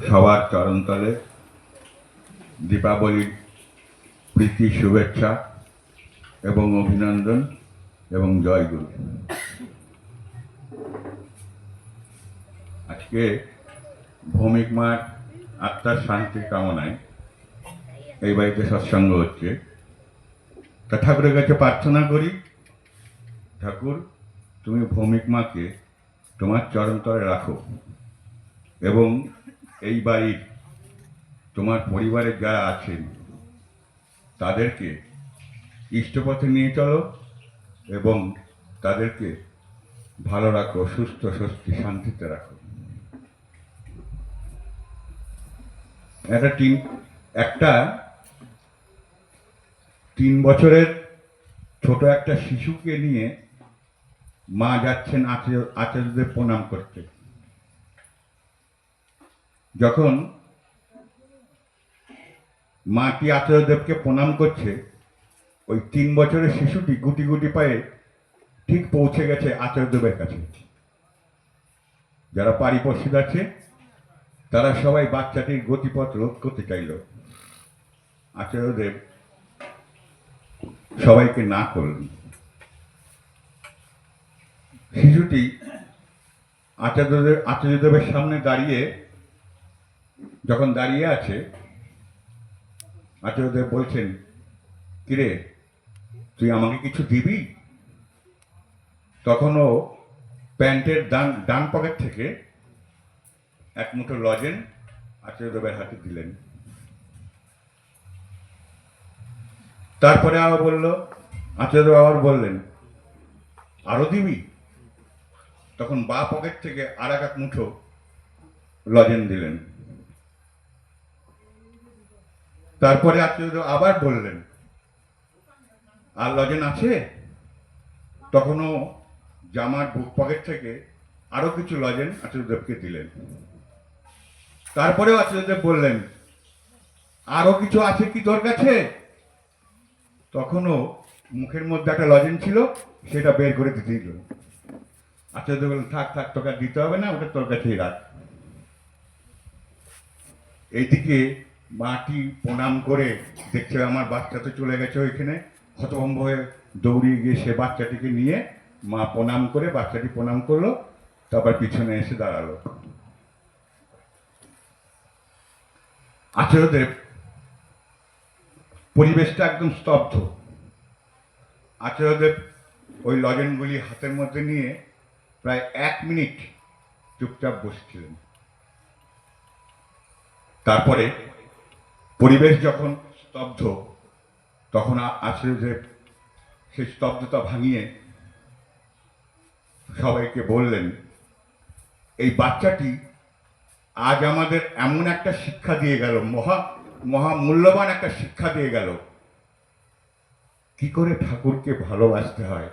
সবার চরণতলে দীপাবলির প্রীতি শুভেচ্ছা এবং অভিনন্দন এবং জয়গুরু। আজকে ভৌমিক মার আত্মার শান্তি কামনায় এই বাড়িতে সৎসঙ্গ হচ্ছে। তা ঠাকুরের কাছে প্রার্থনা করি, ঠাকুর তুমি ভৌমিক মাকে তোমার চরণতলে রাখো এবং এই বাড়ির তোমার পরিবারের যারা আছেন তাদেরকে ইষ্টপথে নিয়ে চলো এবং তাদেরকে ভালো রাখো, সুস্থ স্বস্তি শান্তিতে রাখো। একটা 3 বছরের ছোট একটা শিশুকে নিয়ে মা যাচ্ছেন আচার্যদের প্রণাম করতে। যখন মাটি আচার্যদেবকে প্রণাম করছে, ওই 3 বছরের শিশুটি গুটি গুটি পায়ে ঠিক পৌঁছে গেছে আচার্যদেবের কাছে। যারা পারিপার্শ্বিক আছে তারা সবাই বাচ্চাটির গতিপথ রোধ করতে চাইল। আচার্যদেব সবাইকে না করলেন। শিশুটি আচার্যদেবের সামনে যখন দাঁড়িয়ে আছে, আচার্যদেব বলছেন, কিরে তুই আমাকে কিছু দিবি? তখনও প্যান্টের ডান পকেট থেকে এক মুঠো লজেন আচার্যদেবের হাতে দিলেন। তারপরে আচার্যদেব আবার বললেন, আরো দিবি? তখন বা পকেট থেকে আর এক মুঠো লজেন দিলেন। তারপরে আচার্যদেব আবার বললেন, আর লজেন আছে? তখনও জামার বুক পকেট থেকে আরো কিছু লজেন আচার্যদেবকে দিলেন। তারপরেও আচার্যদেব বললেন, আরো কিছু আছে কি তোর কাছে? তখনও মুখের মধ্যে একটা লজেন ছিল, সেটা বের করে দিতে দিল। আচার্যদেব বললেন, থাক থাক, তোকে দিতে হবে না, ওটা তোর কাছেই রাখ। এইদিকে মাটি প্রণাম করে দেখছে আমার বাচ্চা তো চলে গেছে ওইখানে, হতভম্ব হয়ে দৌড়িয়ে গিয়ে সে বাচ্চাটিকে নিয়ে মা প্রণাম করে, বাচ্চাটি প্রণাম করলো, তারপর পিছনে এসে দাঁড়ালো। আচার্যদেব পরিবেশটা একদম স্তব্ধ। আচার্যদেব ওই লজেনগুলি হাতের মধ্যে নিয়ে প্রায় 1 মিনিট চুপচাপ বসছিলেন। তারপরে পরিবেশ যখন স্তব্ধ, তখন আচার্যদেব সেই স্তব্ধতা ভাঙিয়ে সবাইকে বললেন, এই বাচ্চাটি আজ আমাদের এমন একটা শিক্ষা দিয়ে গেল, মহা মূল্যবান একটা শিক্ষা দিয়ে গেল, কি করে ঠাকুরকে ভালোবাসতে হয়,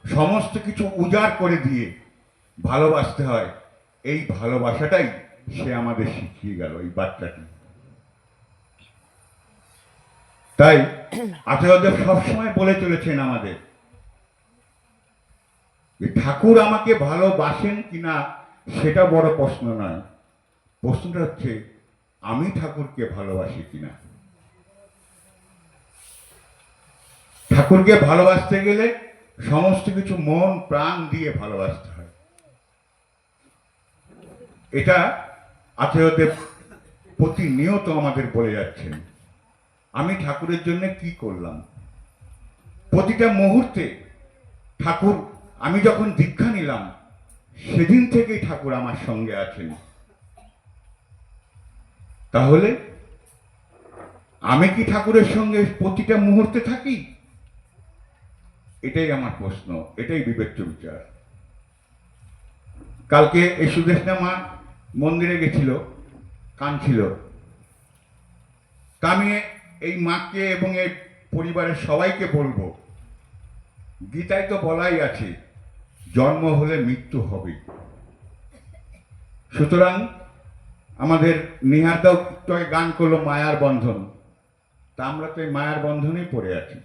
সমস্ত কিছু উজাড় করে দিয়ে ভালোবাসতে হয়। এই ভালোবাসাটাই সে আমাদের শিখিয়ে গেল, এই বাচ্চাটি। তাই আচার্যদেব সবসময় বলে চলেছেন আমাদের, ঠাকুর আমাকে ভালোবাসেন কিনা সেটা বড় প্রশ্ন নয়, প্রশ্নটা হচ্ছে আমি ঠাকুরকে ভালোবাসি কিনা। ঠাকুরকে ভালোবাসতে গেলে সমস্ত কিছু মন প্রাণ দিয়ে ভালোবাসতে হয়। এটা আচার্যদেব প্রতিনিয়ত আমাদের বলে যাচ্ছেন। আমি ঠাকুরের জন্য কি করলাম? প্রতিটা মুহূর্তে ঠাকুর, আমি যখন দীক্ষা নিলাম সেদিন থেকেই ঠাকুর আমার সঙ্গে আছেন। তাহলে আমি কি ঠাকুরের সঙ্গে প্রতিটা মুহূর্তে থাকি? এটাই আমার প্রশ্ন, এটাই বিবেচ্য বিচার। কালকে এই সুদেশনা মা মন্দিরে গেছিল, কাঁদছিল। আমি এই মাকে এবং এই পরিবারের সবাইকে বলবো, গীতায় তো বলাই আছে, জন্ম হলে মৃত্যু হবে। সুতরাং আমাদের নিহারদাও গান করলো মায়ার বন্ধন, তা আমরা তো এই মায়ার বন্ধনেই পড়ে আছি।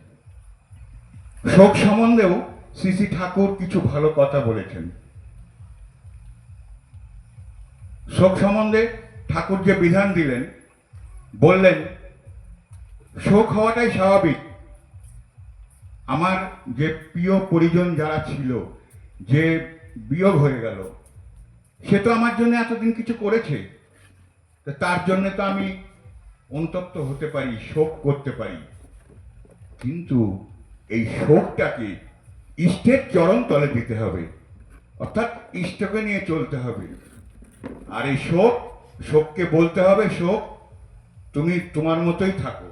শোক সম্বন্ধেও শ্রী শ্রী ঠাকুর কিছু ভালো কথা বলেছেন। শোক সম্বন্ধে ঠাকুর যে বিধান দিলেন, বললেন শোক হওয়াটাই স্বাভাবিক। আমার যে প্রিয় পরিজন যারা ছিল, যে বিয়োগ হয়ে গেল, সে তো আমার জন্য এতদিন কিছু করেছে, তো তার জন্য তো আমি অনুতপ্ত হতে পারি, শোক করতে পারি, কিন্তু এই শোকটাকে ইষ্টের চরণ তলে দিতে হবে, অর্থাৎ ইষ্টকে নিয়ে চলতে হবে। আর এই শোককে বলতে হবে, শোক তুমি তোমার মতোই থাকো,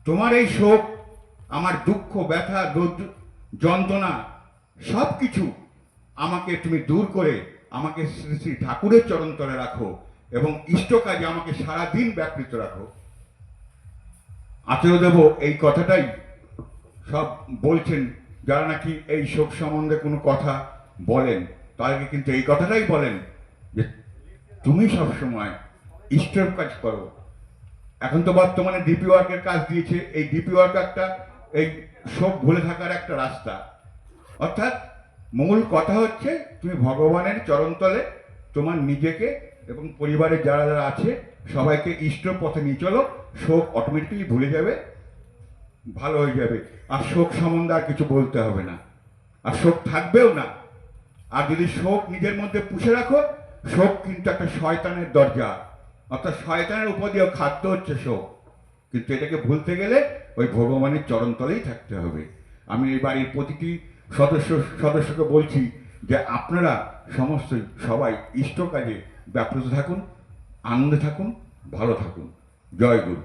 তোমার এই শোক, আমার দুঃখ, ব্যথা, যন্ত্রণা সব কিছু আমাকে তুমি দূর করে আমাকে শ্রী শ্রী ঠাকুরের চরণ তলে রাখো এবং ইষ্ট কাজে আমাকে সারাদিন ব্যাপৃত রাখো। আচার্যদেব এই কথাটাই সব বলছেন, যারা নাকি এই শোক সম্বন্ধে কোনো কথা বলেন, তাদেরকে কিন্তু এই কথাটাই বলেন যে তুমি সবসময় ইষ্টের কাজ করো। এখন তো বর্তমানে ডিপি ওয়ার্কের কাজ দিয়েছে, এই ডিপি ওয়ার্ক একটা এই শোক ভুলে থাকার একটা রাস্তা। অর্থাৎ মূল কথা হচ্ছে তুমি ভগবানের চরণতলে তোমার নিজেকে এবং পরিবারের যারা যারা আছে সবাইকে ইষ্ট পথে নিয়ে চলো, শোক অটোমেটিক্যালি ভুলে যাবে, ভালো হয়ে যাবে। আর শোক সম্বন্ধে আর কিছু বলতে হবে না, আর শোক থাকবেও না। আর যদি শোক নিজের মধ্যে পুষে রাখো, শোক কিন্তু একটা শয়তানের দরজা, অর্থাৎ শয়তানের উপাদেয় খাদ্য হচ্ছে শোক। কিন্তু এটাকে ভুলতে গেলে ওই ভগবানের চরণতলেই থাকতে হবে। আমি এই বাড়ির প্রতিটি সদস্যকে বলছি যে আপনারা সমস্ত সবাই ইষ্ট কাজে ব্যাপৃত থাকুন, আনন্দে থাকুন, ভালো থাকুন। জয় গুরু।